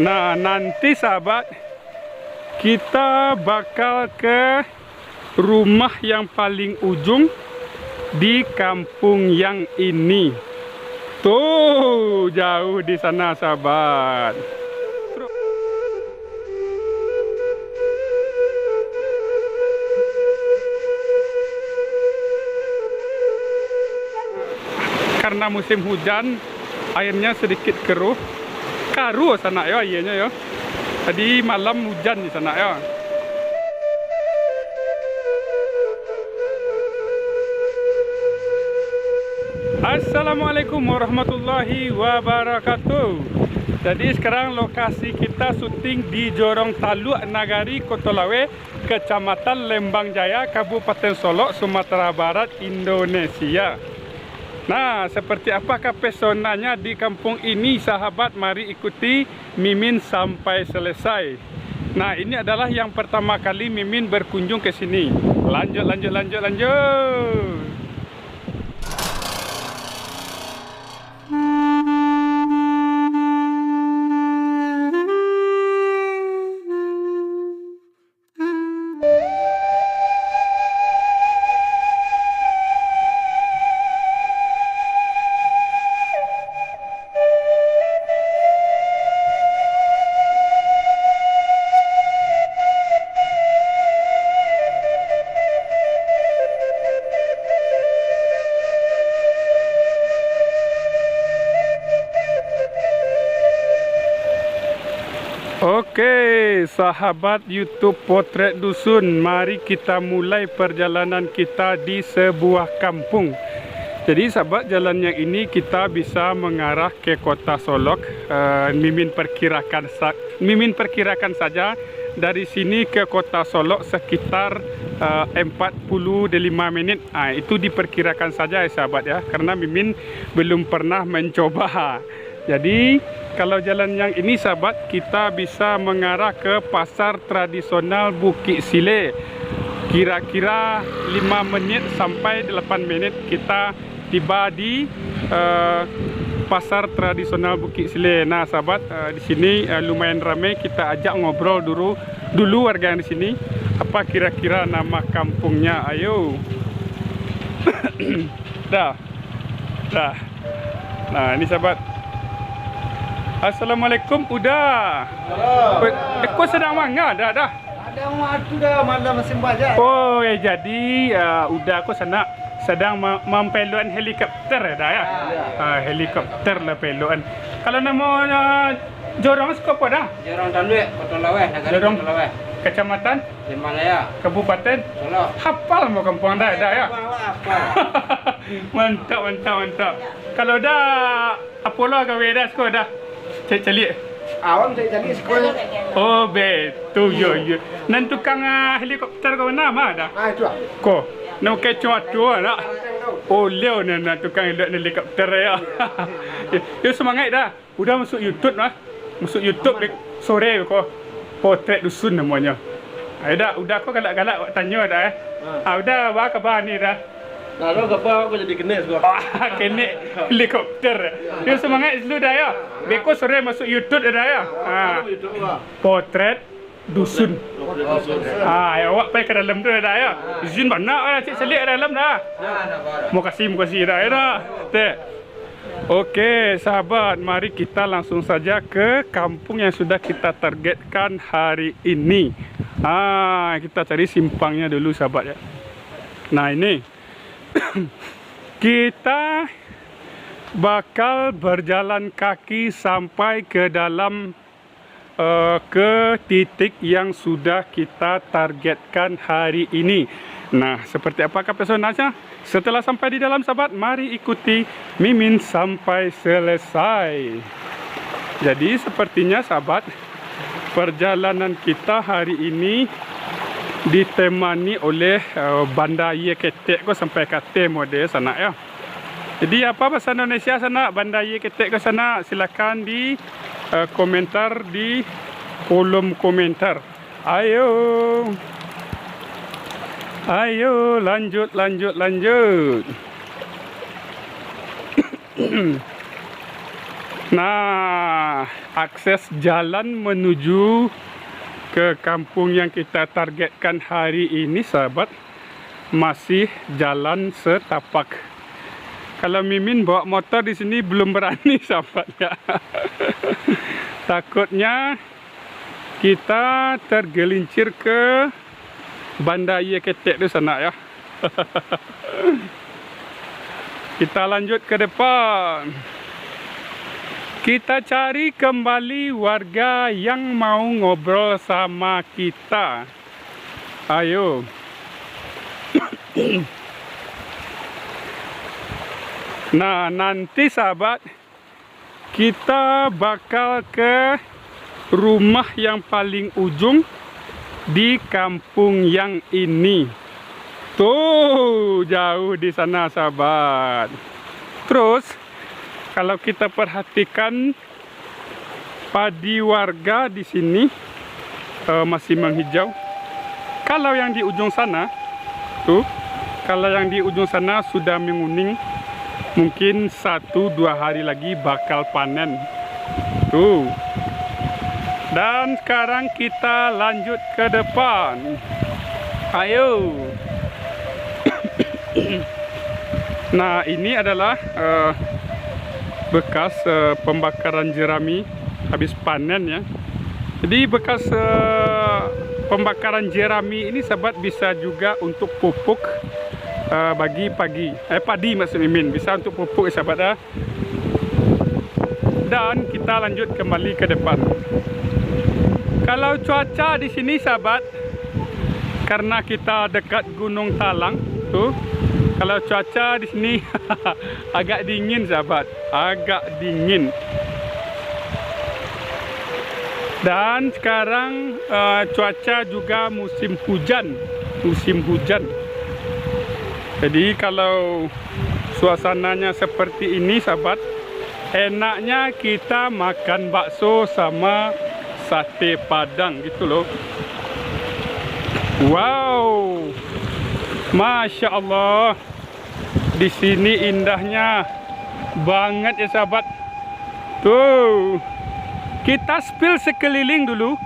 Nah, nanti sahabat, kita bakal ke rumah yang paling ujung di kampung yang ini. Tuh, jauh di sana sahabat. Karena musim hujan, airnya sedikit keruh. Karu sana ya airnya ya. Tadi malam hujan di sana ya. Assalamualaikum warahmatullahi wabarakatuh. Jadi sekarang lokasi kita syuting di Jorong Taluk, Nagari, Kota Lawe, Kecamatan Lembang Jaya, Kabupaten Solok, Sumatera Barat, Indonesia. Nah, seperti apakah pesonanya di kampung ini sahabat? Mari ikuti Mimin sampai selesai. Nah, ini adalah yang pertama kali Mimin berkunjung ke sini. Lanjut. Oke, sahabat YouTube Potret Dusun, mari kita mulai perjalanan kita di sebuah kampung. Jadi sahabat, jalan yang ini kita bisa mengarah ke Kota Solok. Mimin perkirakan saja dari sini ke Kota Solok sekitar 45 menit. Itu diperkirakan saja ya sahabat ya, karena Mimin belum pernah mencoba. Jadi kalau jalan yang ini sahabat, kita bisa mengarah ke pasar tradisional Bukit Sile. Kira-kira 5 menit sampai 8 menit kita tiba di pasar tradisional Bukit Sile. Nah sahabat, di sini lumayan ramai. Kita ajak ngobrol dulu warga yang di sini. Apa kira-kira nama kampungnya? Ayo. Dah. Nah ini sahabat. Assalamualaikum, udah. Kau sedang mangga dah. Ada waktu dah malam musim baja. Oh ya, jadi udah aku sedang mempeluan helikopter dah ya. Helikopter lah peluan. Kalau nama Jorong apa dah? Jorong Taluk, Kota Lawe, Nagari Kota Lawe. Kecamatan Lembang Jaya, Kabupaten Solok. Hafal mau kampung dah ya. Mantap. Kalau dah Apollo gawe dah sekolah dah. Cari. Awam saya jadi sekolah. Oh betul yo. Nan tukang helikopter kau nama dah. Itu ah. Ko, nak kecuat tu nak. Oh leo nak tukang helikopter ya. Yo semangat dah. Udah masuk YouTube lah. Masuk YouTube sore ko. Potret Dusun namanya. Udah kau galak-galak tanya dah udah apa khabar ni dah? Lalu apa aku jadi kena sekolah. Kena helikopter. Yo semangat dulu dah ya. Beko sore masuk YouTube dah ya. Potret Dusun. Awak pergi ke dalam tu dah ya. Izin mana cik selik dalam dah. Mau kasih dah ya dah. Okey sahabat, mari kita langsung saja ke kampung yang sudah kita targetkan hari ini. Kita cari simpangnya dulu sahabat ya. Nah ini kita bakal berjalan kaki sampai ke dalam ke titik yang sudah kita targetkan hari ini. Nah, seperti apakah pesonanya? Setelah sampai di dalam sahabat, mari ikuti Mimin sampai selesai. Jadi sepertinya sahabat, perjalanan kita hari ini ditemani oleh Banda Ye Ketek ko sampai kate mode sana ya. Jadi apa bahasa Indonesia sana Banda Ye Ketek ko sana, silakan di komentar di kolom komentar. Ayo lanjut. Nah, akses jalan menuju ke kampung yang kita targetkan hari ini, sahabat, masih jalan setapak. Kalau Mimin bawa motor di sini belum berani, sahabat ya. Takutnya kita tergelincir ke Bandar Ketek di sana ya. Kita lanjut ke depan. Kita cari kembali warga yang mau ngobrol sama kita. Ayo. Nah, nanti sahabat, kita bakal ke rumah yang paling ujung di kampung yang ini. Tuh, jauh di sana, sahabat. Terus, kalau kita perhatikan padi warga di sini masih menghijau. Kalau yang di ujung sana, tuh, kalau yang di ujung sana sudah menguning, mungkin 1-2 hari lagi bakal panen. Tuh. Dan sekarang kita lanjut ke depan. Ayo. Nah, ini adalah bekas pembakaran jerami habis panen ya. Jadi bekas pembakaran jerami ini, sahabat, bisa juga untuk pupuk bagi padi maksud Mimin, bisa untuk pupuk ya, sahabat ya. Dan kita lanjut kembali ke depan. Kalau cuaca di sini, sahabat, karena kita dekat Gunung Talang tuh, kalau cuaca di sini agak dingin, sahabat, agak dingin. Dan sekarang cuaca juga musim hujan. Jadi kalau suasananya seperti ini, sahabat, enaknya kita makan bakso sama sate Padang gitu loh. Wow, Masya Allah, di sini indahnya banget ya, sahabat. Tuh, kita spill sekeliling dulu,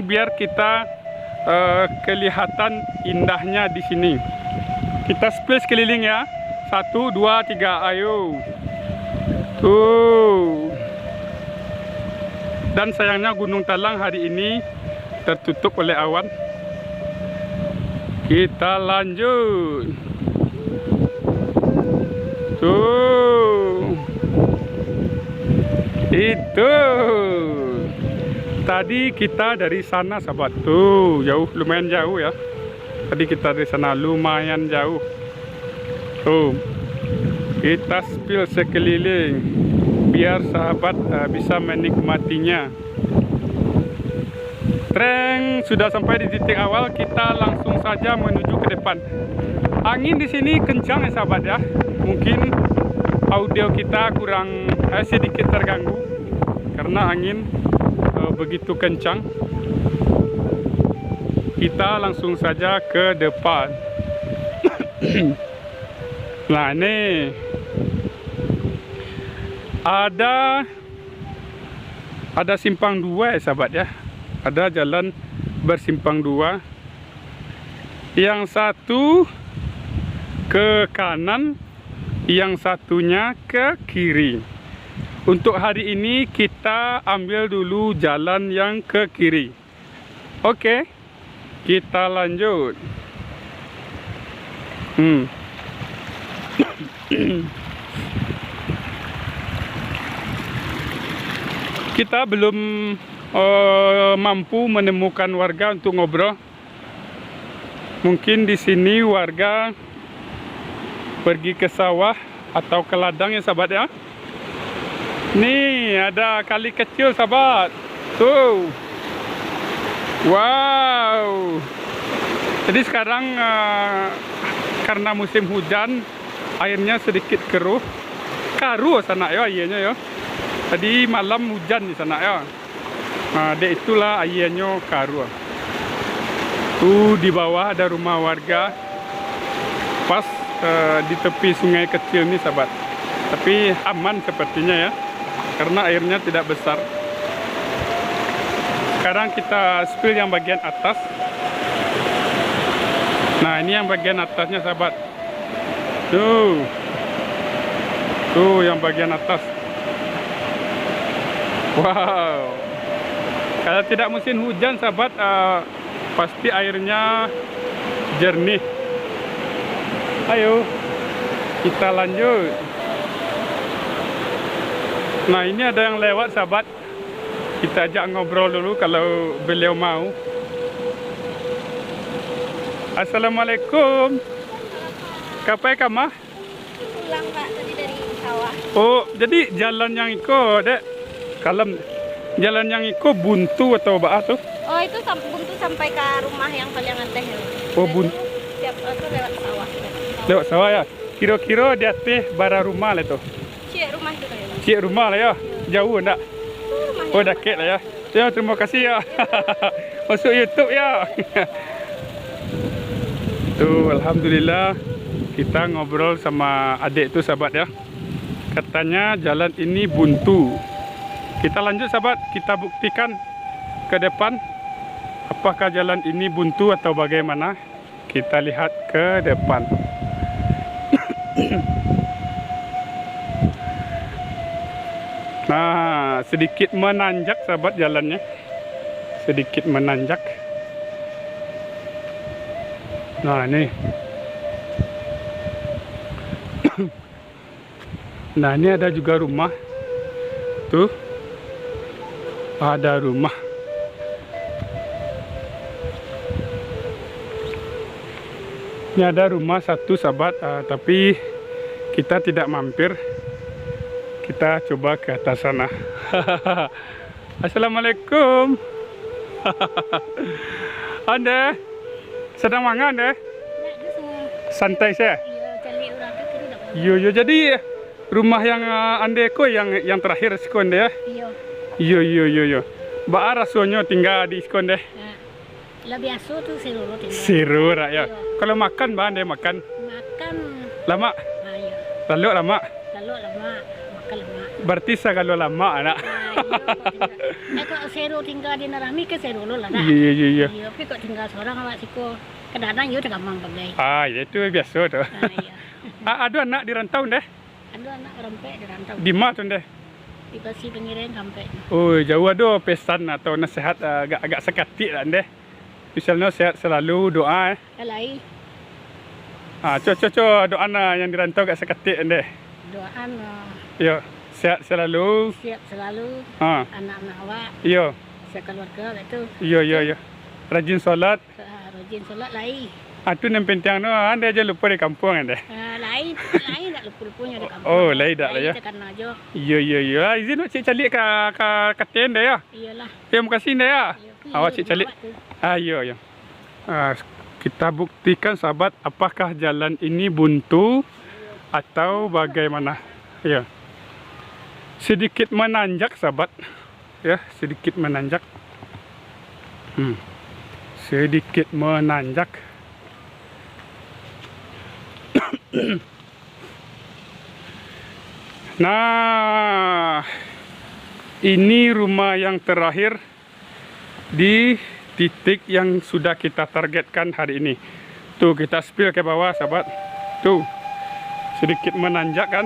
biar kita kelihatan indahnya di sini. Kita spill sekeliling ya. 1, 2, 3, ayo. Tuh. Dan sayangnya Gunung Talang hari ini tertutup oleh awan. Kita lanjut. Tuh. Itu. Tadi kita dari sana, sahabat. Tuh, jauh, lumayan jauh ya. Tadi kita dari sana lumayan jauh. Tuh. Kita spill sekeliling biar sahabat bisa menikmatinya. Tren sudah sampai di titik awal, kita langsung saja menuju ke depan. Angin di sini kencang ya, sahabat ya. Mungkin audio kita kurang sedikit terganggu karena angin begitu kencang. Kita langsung saja ke depan. Nah, ini ada simpang 2 ya, sahabat ya. Ada jalan bersimpang 2. Yang satu ke kanan, yang satunya ke kiri. Untuk hari ini kita ambil dulu jalan yang ke kiri. Oke, kita lanjut. Kita belum mampu menemukan warga untuk ngobrol. Mungkin di sini warga pergi ke sawah atau ke ladang ya, sahabat ya. Nih ada kali kecil, sahabat. Tuh. Wow. Jadi sekarang karena musim hujan, airnya sedikit keruh. Karu sana ya airnya ya. Tadi malam hujan di sana ya. Nah, itulah airnya karu. Tuh di bawah ada rumah warga. Pas di tepi sungai kecil nih, sahabat. Tapi aman sepertinya ya. karena airnya tidak besar. Sekarang kita spill yang bagian atas. Nah, ini yang bagian atasnya, sahabat. Tuh yang bagian atas. Wow. Kalau tidak musim hujan, sahabat, pasti airnya jernih. Ayo, kita lanjut. Nah, ini ada yang lewat, sahabat. Kita ajak ngobrol dulu kalau beliau mau. Assalamualaikum. Kapai kamu? Pulang Pak, tadi dari sawah. Oh, jadi jalan yang iko, Dek. Kalem. Jalan yang iko buntu atau apa tuh? Oh, itu buntu sampai ke rumah yang paling atas. Oh, buntu. Tiap itu lewat sawah. Lewat sawah ya. Kira-kira di atas bara rumah lah tuh. Cik rumah itu kayaknya. Cik rumah lah ya. Jauh enggak? Rumahnya. Oh, dekat lah ya. Ya, terima kasih ya. Masuk YouTube ya. Tuh, alhamdulillah kita ngobrol sama adik tu, sahabat ya. Katanya jalan ini buntu. Kita lanjut, sahabat. Kita buktikan ke depan apakah jalan ini buntu atau bagaimana. Kita lihat ke depan. Nah, sedikit menanjak, sahabat, jalannya. Sedikit menanjak. Nah, ini. Nah, ini ada juga rumah. Tuh. Ada rumah. Ini ada rumah satu, sahabat, tapi kita tidak mampir. Kita coba ke atas sana. Assalamualaikum. Anda sedang mangan deh? Santai saya. Yo, jadi rumah yang anda ko yang terakhir sekon deh ya? Yo. Ba rasanya tinggal di sekon deh. Lah biasa tuh seru tinggal. Seru ya. Kalau makan ba anda makan? Makan Lama? ayo. Lalu lama? Kalau lama makan lama. Berarti kalau lama anak. Kalau seru tinggal di Narami ke seru lo lah. Iya. Tapi kok tinggal seorang awak siko kadang-kadang yo gampang bagai. Ya itu biasa tuh. Iya. Ada anak di rantau deh? Ada anak rompek di rantau. Di mana tuh deh? Di Pasi Pengiren sampai. Oh, jauh ada pesan atau nasihat agak sekati lah deh. Misalnya sehat selalu, doa. Alai Coba doa yang di rantau agak sekati deh. doaan Yo, sehat selalu. siap selalu anak-anak awak, Yo. sekeluarga itu. Yo. Rajin solat. Rajin solat lai. Itu yang penting no, anda aja lupa di kampung deh. Lain tak lupa-lupanya di kampung. Oh, lain tak lah ya. Tekan aja. Yo. Izin cik calik ke katen deh ya. Iyalah. Terima kasih deh ya. Iya, Awak cik calik. Yo. Kita buktikan, sahabat, apakah jalan ini buntu atau bagaimana. Ya. Sedikit menanjak, sahabat. Ya, sedikit menanjak. Sedikit menanjak. Nah, ini rumah yang terakhir di titik yang sudah kita targetkan hari ini. Tuh, kita spill ke bawah, sahabat. Tuh, sedikit menanjak kan.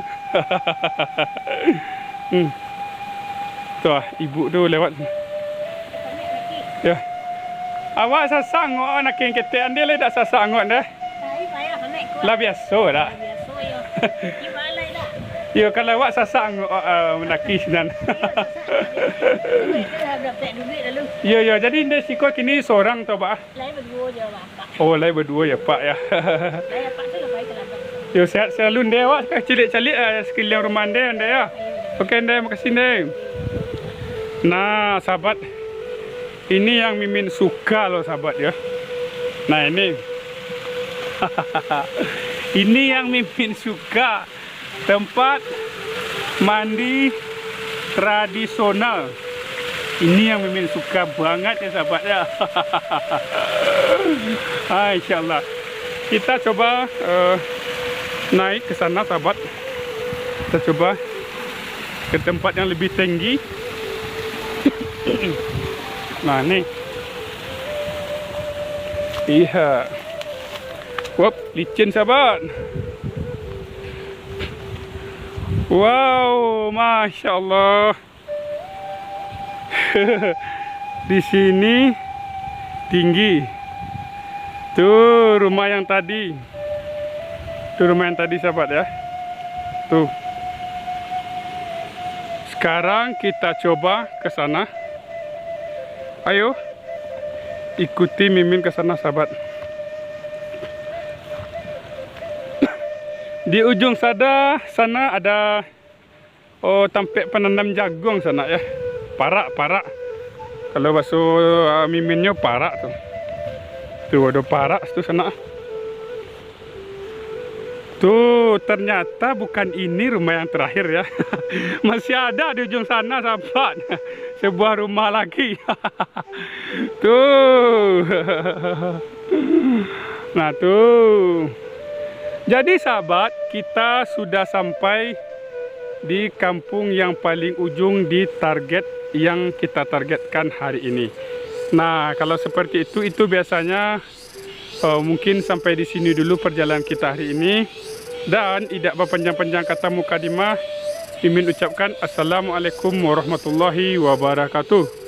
Tuh, ibu tuh lewat. Ya. Awak sasang nak yang kita andai le dak sasang deh. Lah biasa dah. Biasa yo. Gimana dah? Yo, kalau awak sasang menakis dan. Yo, jadi inde siko kini seorang tau bah. Lain berdua je Pak. Oh, lain berdua ya, Pak ya. Saya Pak tu lepas ke dalam. Yo, sehat selalu inde awak cilik-cilik sekeliling rumah inde ya. Okey inde, makasih inde. Nah, sahabat, ini yang Mimin suka loh, sahabat ya. Nah, ini. Ini yang Mimin suka. Tempat mandi tradisional. Ini yang Mimin suka banget ya, sahabat ya. Insyaallah. Kita coba naik ke sana, sahabat. Kita coba ke tempat yang lebih tinggi. Nah, nih. Iya. Wop, licin sahabat. Wow, Masya Allah. Di sini tinggi. Tuh rumah yang tadi. Tuh rumah yang tadi sahabat ya. Tuh. Sekarang kita coba ke sana. Ayo. Ikuti Mimin ke sana sahabat. Di ujung sana ada tampek penanam jagung sana ya. Parak. Kalau bahasa Miminnya parak tuh. Tuh ada parak tuh sana. Tuh ternyata bukan ini rumah yang terakhir ya. Masih ada di ujung sana sahabat. Sebuah rumah lagi. Tuh. Nah tuh. Jadi sahabat, kita sudah sampai di kampung yang paling ujung di target yang kita targetkan hari ini. Nah, kalau seperti itu biasanya mungkin sampai di sini dulu perjalanan kita hari ini. Dan tidak berpanjang-panjang kata mukadimah, Mimin ucapkan Assalamualaikum warahmatullahi wabarakatuh.